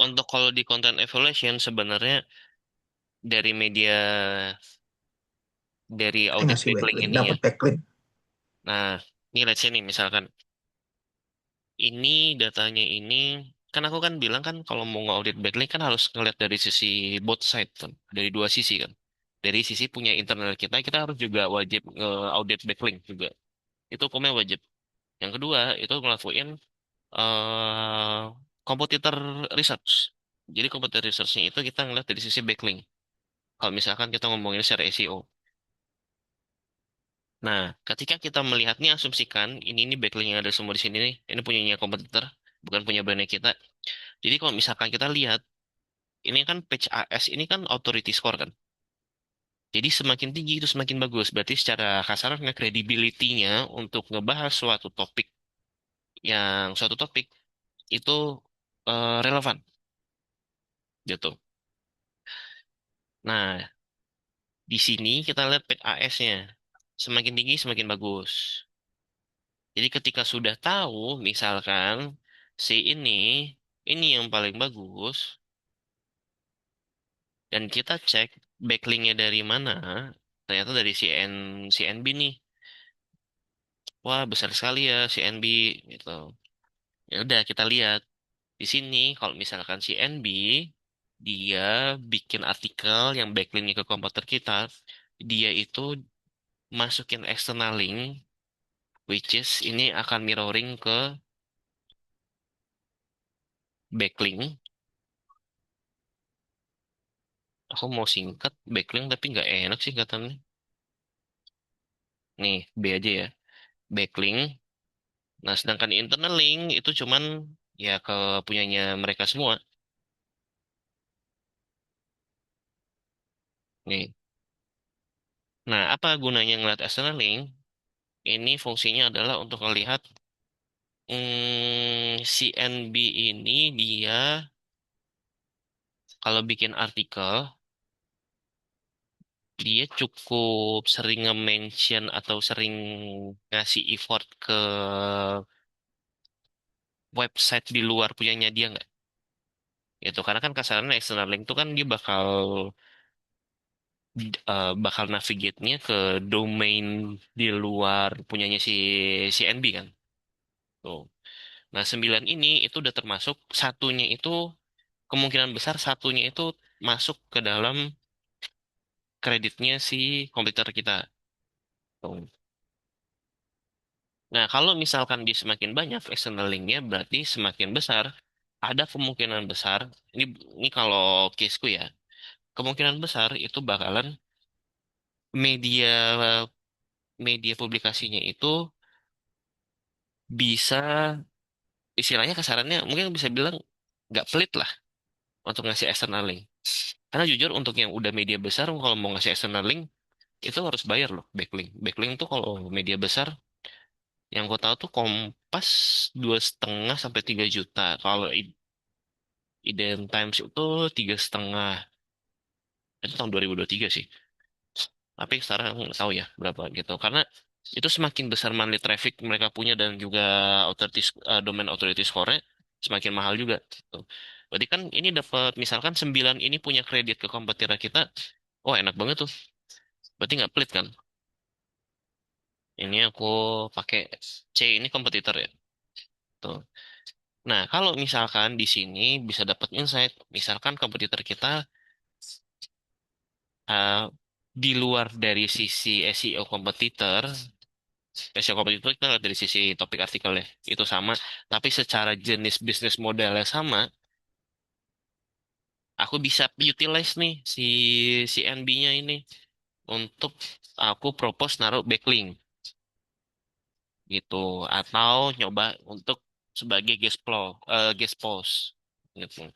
Untuk kalau di content evaluation sebenarnya dari media dari audit Ngasih backlink backlink, ini ya. dapat backlink. Nah, ini let's say nih misalkan ini datanya ini kan aku kan bilang kan kalau mau ngaudit backlink kan harus ngeliat dari sisi both side kan, dari dua sisi kan. Dari sisi punya internal kita harus juga wajib audit backlink juga. Itu hukumnya wajib. Yang kedua, itu ngelakuin eh competitor research. Jadi competitor researchnya itu kita ngeliat dari sisi backlink. Kalau misalkan kita ngomongin secara SEO. Nah, ketika kita melihat nih asumsikan ini backlink yang ada semua di sini nih, ini punyanya kompetitor, bukan punya brandnya kita. Jadi kalau misalkan kita lihat ini kan page AS ini kan authority score kan. Jadi semakin tinggi itu semakin bagus. Berarti secara kasarnya credibility-nya untuk ngebahas suatu topik itu relevan gitu. Nah, di sini kita lihat page AS-nya. Semakin tinggi semakin bagus. Jadi ketika sudah tahu misalkan si ini yang paling bagus dan kita cek backlinknya dari mana, ternyata dari CNB nih. Wah, besar sekali ya CNB gitu. Ya udah kita lihat di sini kalau misalkan CNB dia bikin artikel yang backlinknya ke komputer kita, dia itu masukin external link which is ini akan mirroring ke backlink. Aku mau singkat backlink tapi nggak enak sih katanya. Nih, B aja ya. Backlink. Nah, sedangkan internal link itu cuman ya ke punyanya mereka semua. Nih. Nah, apa gunanya ngeliat external link? Ini fungsinya adalah untuk melihat CNB ini dia kalau bikin artikel, dia cukup sering nge-mention atau sering ngasih effort ke website di luar punyanya dia nggak? Itu karena kan kasarnya external link itu kan dia bakal navigate-nya ke domain di luar punyanya si NB kan. Tuh. Nah, 9 ini itu udah termasuk satunya itu kemungkinan besar satunya itu masuk ke dalam kreditnya si komputer kita. Tuh. Nah, kalau misalkan di semakin banyak external link-nya berarti semakin besar ada kemungkinan besar ini kalau caseku ya, kemungkinan besar itu bakalan media media publikasinya itu bisa istilahnya kasarannya mungkin bisa bilang nggak pelit lah untuk ngasih external link. Karena jujur untuk yang udah media besar kalau mau ngasih external link itu harus bayar loh backlink. Backlink tuh kalau media besar yang gue tahu tuh Kompas 2,5 sampai 3 juta. Kalau Iden Times itu 3,5. Itu tahun 2023 sih. Tapi sekarang nggak tahu ya berapa gitu. Karena itu semakin besar monthly traffic mereka punya dan juga domain authority score semakin mahal juga. Gitu. Berarti kan ini dapat misalkan 9 ini punya kredit ke kompetitor kita. Oh enak banget tuh. Berarti nggak pelit kan? Ini aku pakai C ini kompetitor ya. Tuh. Nah kalau misalkan di sini bisa dapat insight. Misalkan kompetitor kita eh, di luar dari sisi SEO kompetitor Spesial kompetitor itu kita lihat dari sisi topik artikelnya itu sama, tapi secara jenis bisnis modelnya sama, aku bisa utilize nih si NB-nya ini untuk aku propose naruh backlink gitu, atau nyoba untuk sebagai guest post gitu.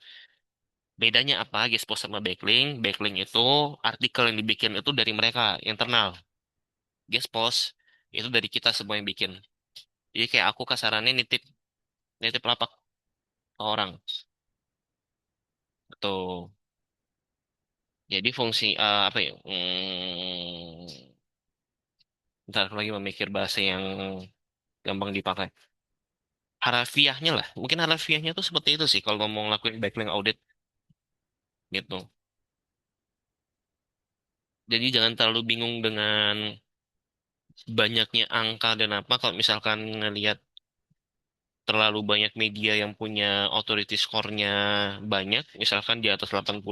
Bedanya apa guest post sama backlink? Backlink itu artikel yang dibikin itu dari mereka internal. Guest post itu dari kita semua yang bikin. Jadi kayak aku kasarannya nitip nitip lapak ke orang. Betul. Jadi fungsi apa ya? Ntar aku lagi memikir bahasa yang gampang dipakai. Harafiahnya lah. Mungkin harafiahnya tuh seperti itu sih kalau mau ngelakuin backlink audit gitu. Jadi jangan terlalu bingung dengan banyaknya angka dan apa. Kalau misalkan ngelihat terlalu banyak media yang punya authority score-nya banyak, misalkan di atas 80,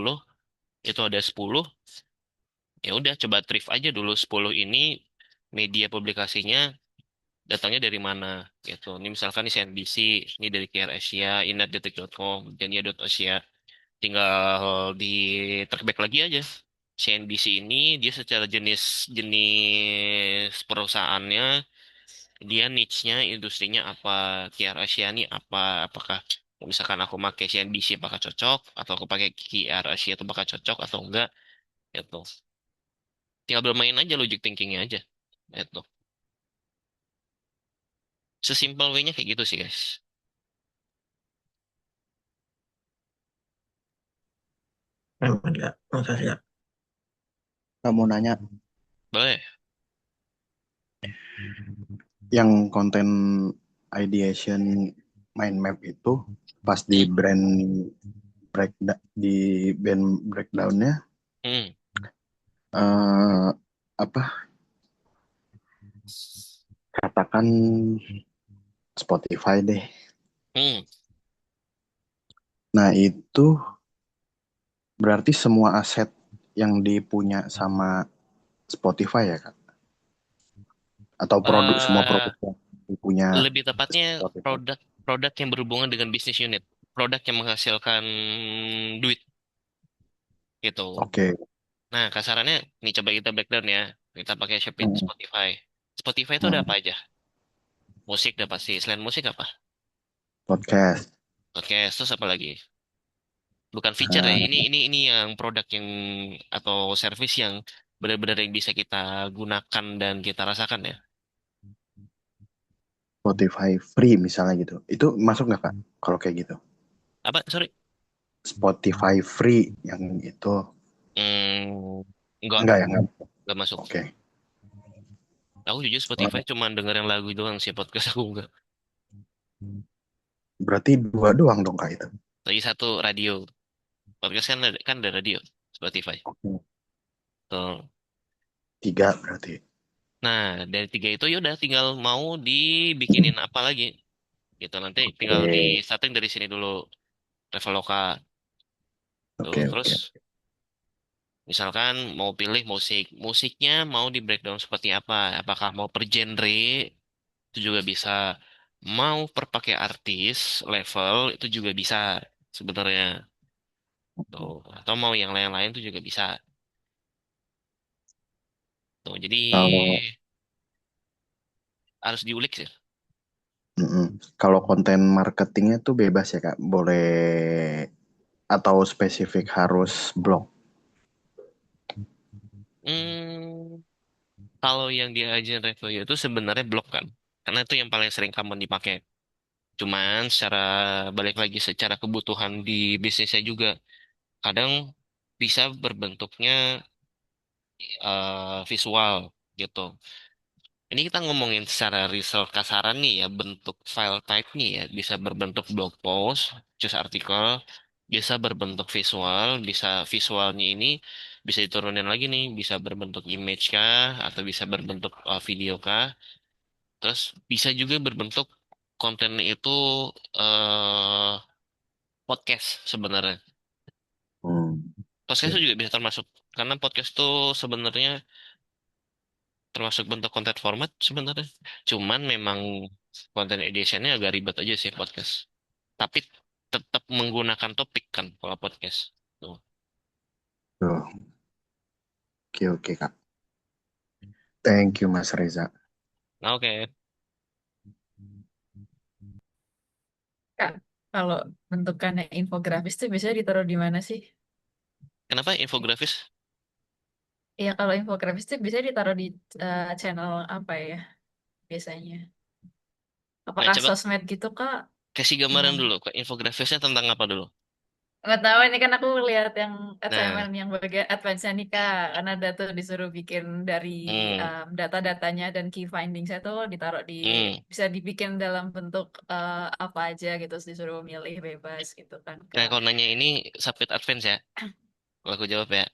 itu ada 10, ya udah coba thrift aja dulu 10 ini media publikasinya datangnya dari mana gitu. Ini misalkan di CNBC, ini dari KR Asia, inatdetik.com, Jania.asia. Tinggal di trackback lagi aja. CNBC ini dia secara jenis jenis perusahaannya, dia niche-nya, industrinya apa, KR Asia ini apa, apakah Misalkan aku pakai CNBC apakah cocok, atau aku pakai KIAR Asia itu bakal cocok atau enggak, gitu. Tinggal bermain aja logic thinkingnya aja, itu. Sesimpel way-nya kayak gitu sih, guys. Aman nggak? Makasih ya. Kamu nanya Boleh. yang konten ideation mind map itu pas Hmm? di band breakdownnya Hmm. eh apa katakan Spotify deh. Hmm. Nah itu berarti semua aset yang dipunya sama Spotify ya Kak? Atau semua eh produk yang dipunya Lebih tepatnya Spotify. produk-produk yang berhubungan dengan bisnis unit, produk yang menghasilkan duit gitu. Oke. Nah, kasarannya nih coba kita breakdown ya. Kita pakai Hmm. Spotify. Spotify itu ada Hmm. apa aja? Musik udah pasti. Selain musik apa? Podcast. Oke, terus apa lagi? Bukan feature ya. Nah, Ini yang produk yang atau service yang benar-benar yang bisa kita gunakan dan kita rasakan ya. Spotify free misalnya gitu. Itu masuk nggak Kak? Kalau kayak gitu. Apa? Sorry. Spotify free yang itu. Hmm, enggak, Enggak ya, enggak. enggak masuk. Oke. Aku jujur Spotify Oh, cuma dengerin lagu doang sih podcast aku enggak. berarti dua doang dong Kak itu. Lagi satu radio. Podcast kan ada radio Spotify. Oke. Tuh. Tiga berarti. Nah, dari tiga itu yaudah tinggal mau dibikinin apa lagi. Gitu nanti tinggal di Oke. setting dari sini dulu. Traveloka. Tuh, Oke, terus oke. misalkan mau pilih musik. Musiknya mau di breakdown seperti apa? Apakah mau per genre? Itu juga bisa. Mau per pakai artis level itu juga bisa sebenarnya. Tuh. Atau mau yang lain-lain itu juga bisa. Tuh, jadi Kalau harus diulik sih. mm-mm. Kalau konten marketingnya tuh bebas ya Kak. Boleh atau spesifik harus blog. Hmm, kalau yang di agen review itu sebenarnya blog kan, karena itu yang paling sering common dipakai. Cuman secara balik lagi secara kebutuhan di bisnisnya juga, kadang bisa berbentuknya visual gitu. Ini kita ngomongin secara result kasaran nih ya, bentuk file type nih ya, bisa berbentuk blog post, cus artikel, bisa berbentuk visual, bisa visualnya ini bisa diturunin lagi nih, bisa berbentuk image kah, atau bisa berbentuk video kah, terus bisa juga berbentuk konten itu eh podcast sebenarnya. Hmm. Podcast itu Oke. juga bisa termasuk, karena podcast tuh sebenarnya termasuk bentuk konten format sebenarnya. Cuman memang konten editionnya agak ribet aja sih podcast. Tapi tetap menggunakan topik kan kalau podcast. Tuh. Tuh. Oke, oke Kak. Thank you Mas Reza. Nah, oke. Kak, kalau bentukannya infografis tuh biasanya ditaruh di mana sih? Kenapa infografis? Iya, kalau infografis tuh biasanya ditaruh di channel apa ya biasanya? Nah, Apakah coba sosmed gitu, Kak? kasih gambaran Gimana? dulu. Kak. Infografisnya tentang apa dulu? Nggak tahu, ini kan aku lihat yang Nah, assignment yang bagian advance nih, Kak. Karena ada tuh disuruh bikin dari hmm, data-datanya dan key findings tuh ditaruh di, hmm. bisa dibikin dalam bentuk apa aja gitu, terus disuruh milih bebas gitu kan, Nah, Kak. kalau nanya ini submit advance ya. Kalau aku jawab ya.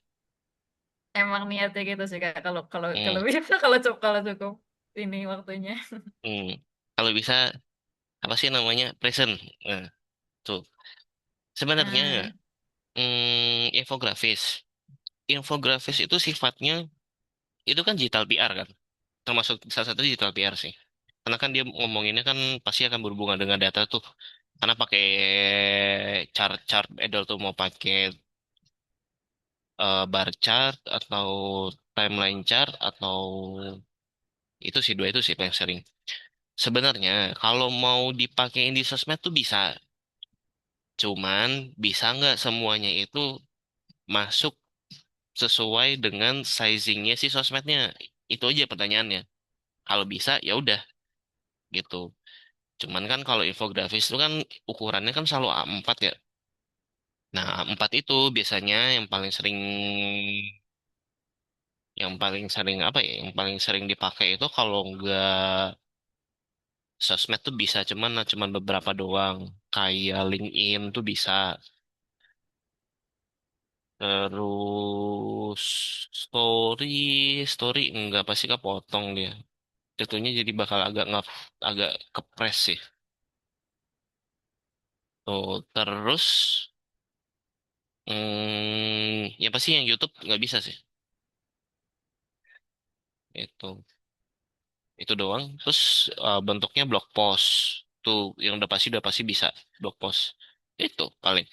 Emang niatnya gitu sih, Kak. Kalau kalau kalau Hmm, bisa, kalau cukup ini waktunya. hmm. Kalau bisa apa sih namanya present. Nah, tuh. Sebenarnya Hmm. infografis. Infografis itu sifatnya itu kan digital PR kan. Termasuk salah satu digital PR sih. Karena kan dia ngomonginnya kan pasti akan berhubungan dengan data tuh. Karena pakai chart-chart Edel tuh mau pakai bar chart atau timeline chart atau itu sih dua itu sih paling sering. Sebenarnya kalau mau dipakein di sosmed tuh bisa. Cuman bisa nggak semuanya itu masuk sesuai dengan sizingnya si sosmednya? Itu aja pertanyaannya. Kalau bisa ya udah gitu. Cuman kan kalau infografis itu kan ukurannya kan selalu A4 ya. Nah, A4 itu biasanya yang paling sering apa ya? Yang paling sering dipakai itu kalau nggak sosmed tuh bisa cuman beberapa doang. Kayak LinkedIn tuh bisa. Terus story, story enggak pasti kepotong dia. Jatuhnya jadi bakal agak kepres sih. Tuh, terus ya pasti yang YouTube nggak bisa sih. Itu doang. Terus bentuknya blog post. Tuh yang udah pasti bisa blog post. Itu paling.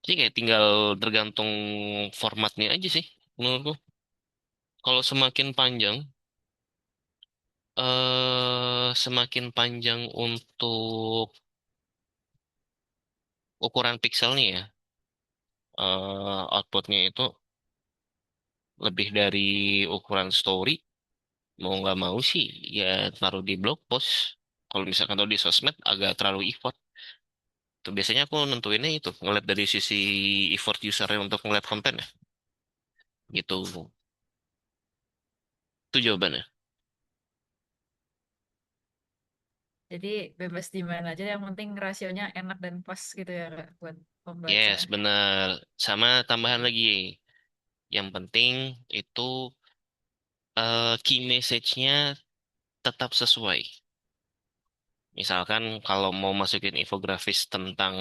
Jadi kayak tinggal tergantung formatnya aja sih menurutku. Kalau semakin panjang untuk ukuran pixelnya ya, outputnya itu lebih dari ukuran story, mau nggak mau sih ya taruh di blog post. Kalau misalkan taruh di sosmed agak terlalu effort. Tuh biasanya aku nentuinnya itu ngeliat dari sisi effort usernya untuk ngeliat konten ya. Gitu. Itu jawabannya. Jadi bebas di mana aja, yang penting rasionya enak dan pas gitu ya Kak, buat pembaca. Yes, bener. Sama tambahan lagi. Yang penting itu key message-nya tetap sesuai. Misalkan kalau mau masukin infografis tentang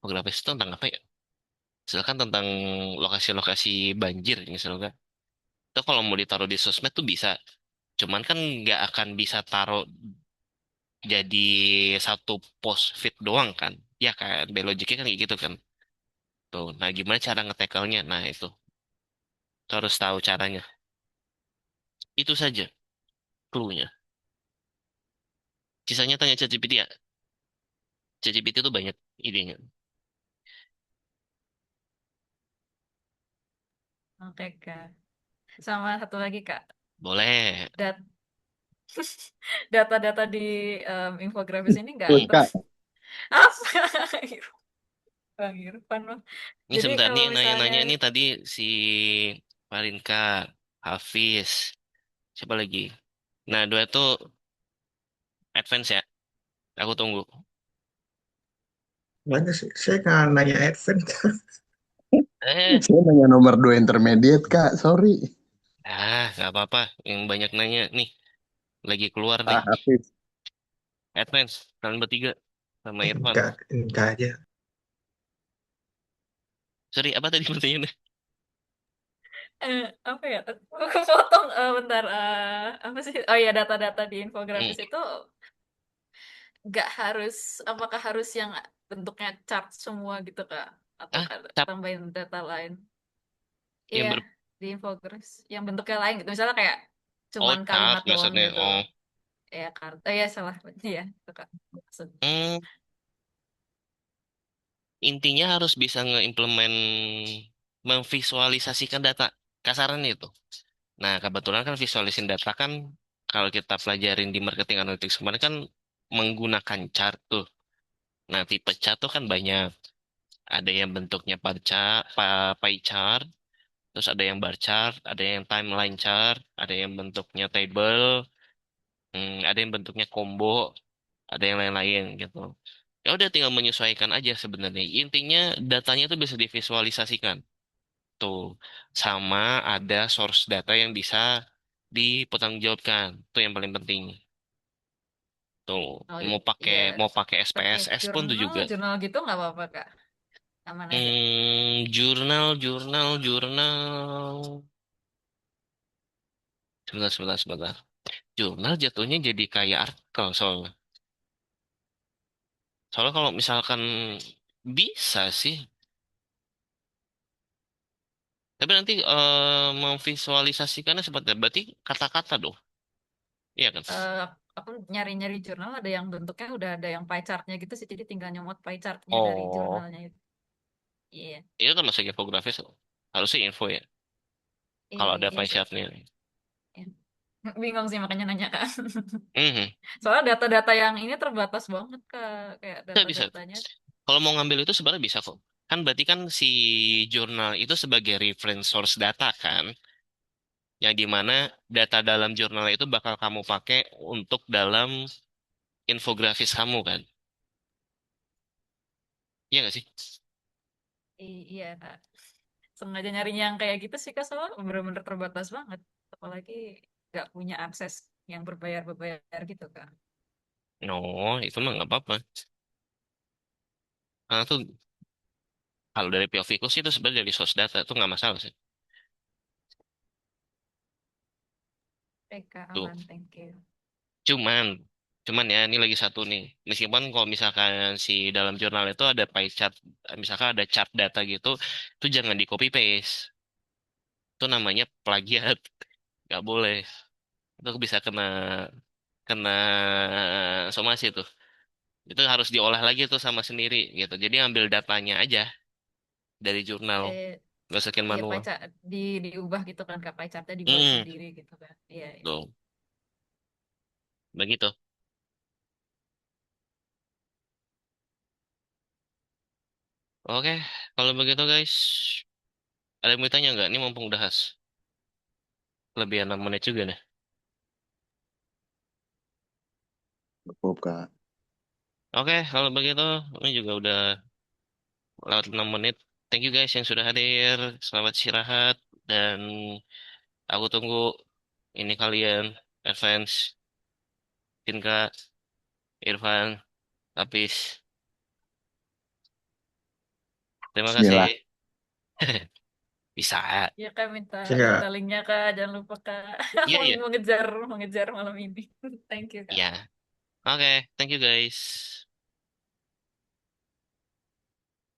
apa ya? Misalkan tentang lokasi-lokasi banjir misalkan. Itu kalau mau ditaruh di sosmed tuh bisa. Cuman kan nggak akan bisa taruh jadi satu post feed doang kan. Ya kan, logiknya kan kayak gitu kan. Tuh, nah gimana cara nge-tackle-nya? Nah itu, tuh harus tahu caranya. Itu saja clue-nya. Sisanya tanya ChatGPT ya. ChatGPT itu banyak idenya. Oke Kak. Sama satu lagi Kak, Boleh. dat data-data di infografis ini nggak Tuh, terus Kak, apa? Bang Irfan Bang. Ini Jadi sebentar nih kalau yang misalnya nanya-nanya nih tadi si Farinka, Hafiz, siapa lagi? Nah, dua itu advance ya. Aku tunggu. Banyak sih. Saya nggak nanya advance. Eh, saya nanya nomor 2 intermediate, Kak. Sorry. nggak apa-apa. Yang banyak nanya nih, lagi keluar nih. Ah, Hafiz. Advance, kalian bertiga sama Irfan. Enggak aja. Sorry, apa tadi pertanyaannya? apa ya? Aku potong bentar. Apa sih? Oh ya, data-data di Hmm. infografis itu nggak harus, apakah harus yang bentuknya chart semua gitu Kak? Atau Ah, Kak, cap tambahin data lain? yang Iya, di infografis yang bentuknya lain gitu. Misalnya kayak oh cuman cap kalimat doang maksudnya. gitu. Oh, Ya kartu. Ya salah. Iya, itu Kak. Maksud. hmm, intinya harus bisa nge-implement, memvisualisasikan data. Kasarannya itu. Nah, kebetulan kan visualisin data kan kalau kita pelajarin di marketing analytics kemarin kan menggunakan chart tuh. Nah, tipe chart tuh kan banyak. Ada yang bentuknya pie chart, terus ada yang bar chart, ada yang timeline chart, ada yang bentuknya table, ada yang bentuknya combo, ada yang lain-lain gitu. Ya udah tinggal menyesuaikan aja sebenarnya. Intinya datanya tuh bisa divisualisasikan. Tuh, sama ada source data yang bisa dipertanggungjawabkan. Itu yang paling penting. Tuh, Oh mau pakai iya, mau pakai pakai SPSS pun tuh jurnal, juga. jurnal gitu nggak apa-apa Kak. Aman aja. Jurnal. Sebentar. Jurnal jatuhnya jadi kayak artikel soalnya. Soalnya kalau misalkan bisa sih, tapi nanti memvisualisasikannya seperti berarti kata-kata dong. Iya kan? aku nyari-nyari jurnal ada yang bentuknya udah ada yang pie chartnya gitu sih, jadi tinggal nyomot pie chartnya dari Oh, jurnalnya itu. Iya, itu termasuk infografis. Harusnya info ya. Kalau ada pie info. chart-nya. Iya. Bingung sih makanya nanya Kak. Mhm. Soalnya data-data yang ini terbatas banget Kak, kayak Bisa, bisa. data-datanya. Kalau mau ngambil itu sebenarnya bisa kok. Kan berarti kan si jurnal itu sebagai reference source data kan. Yang dimana data dalam jurnal itu bakal kamu pakai untuk dalam infografis kamu kan. Iya nggak sih? Iya Kak. Sengaja nyarinya yang kayak gitu sih Kak, soalnya bener-bener terbatas banget. Apalagi nggak punya akses yang berbayar-berbayar gitu Kak. No, itu mah nggak apa-apa. Karena tuh kalau dari POV ku sih itu sebenarnya dari source data itu nggak masalah sih. Oke Kak, Tuh. aman, thank you. Cuman, cuman ya ini lagi satu nih. Meskipun kalau misalkan si dalam jurnal itu ada pie chart, misalkan ada chart data gitu, itu jangan di copy paste. Itu namanya plagiat. Nggak boleh. Itu bisa kena kena somasi tuh. Itu harus diolah lagi tuh sama sendiri gitu. Jadi ambil datanya aja dari jurnal, Eh, masukin iya manual. diubah gitu kan Kak, pie chartnya dibuat Hmm, sendiri gitu kan. Iya, iya. tuh, begitu. Oke, kalau begitu guys, ada yang mau tanya nggak? Ini mumpung udah has. Lebih 6 menit juga nih. Cukup, Kak. Oke, kalau begitu, ini juga udah lewat 6 menit. Thank you guys yang sudah hadir. Selamat istirahat. Dan aku tunggu ini kalian, advance, Tinka, Irfan, Apis. Terima Bismillah. kasih. Bisa. Iya Kak, minta minta Sehingga linknya Kak, jangan lupa Kak. Aku Iya, iya. mau ngejar mau ngejar malam ini. Thank you Kak. Iya. Oke, thank you guys.